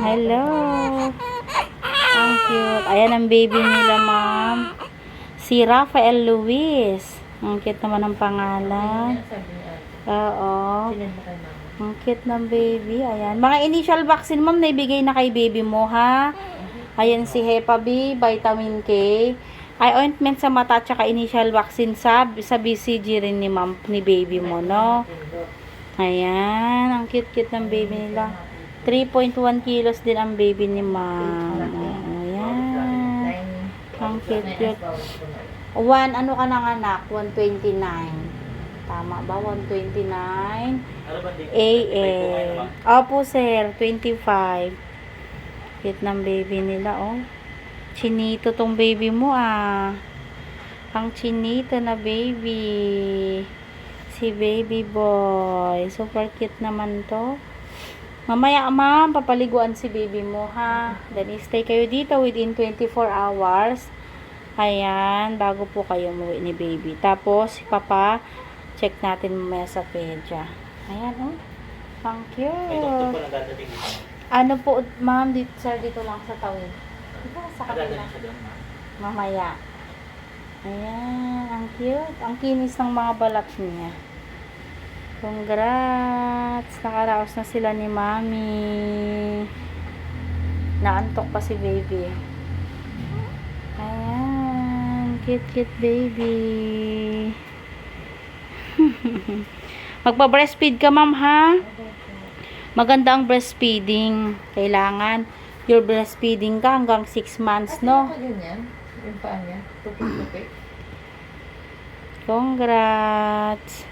Hello. Ang cute. Ayan ang baby nila, ma'am. Si Rafael Luis. Ang cute naman ang pangalan. Oo. Ang cute ng baby. Ayan. Mga initial vaccine, ma'am, naibigay na kay baby mo, ha? Ayan si Hepa B, vitamin K. Ay, ointment sa mata, tsaka initial vaccine sa BCG rin ni ma'am, ni baby mo, no? Ayan. Ang cute-cute ng baby nila. 3.1 kilos din ang baby ni ma'am. Ayan. Ang cute-cute. Ano ka nang anak? 129. Tama ba? 129 AM. Opo, sir. 25. Cute ng baby nila, oh. Chinito tong baby mo, ah. Ang chinito na baby. Si baby boy. Super cute naman to. Mamaya, ma'am, papaliguan si baby mo, ha. Then, stay kayo dito within 24 hours. Ayan, bago po kayo umuwi ni baby. Tapos, si papa, check natin mamaya sa pedya. Ayan, oh. Ang cute. Ano po, ma'am, dito, sir, dito lang sa tawid. Dito, sa kabila. Mamaya. Ayan, ang cute. Ang kinis ng mga balat niya. Congrats! Nakaraos na sila ni mami. Naantok pa si baby. Ayan, cute baby. Magpa-breastfeed ka, ma'am, ha? Maganda ang breastfeeding. Kailangan your breastfeeding ka hanggang 6 months, no? Yung paa niya, tupik-tupik. Congrats!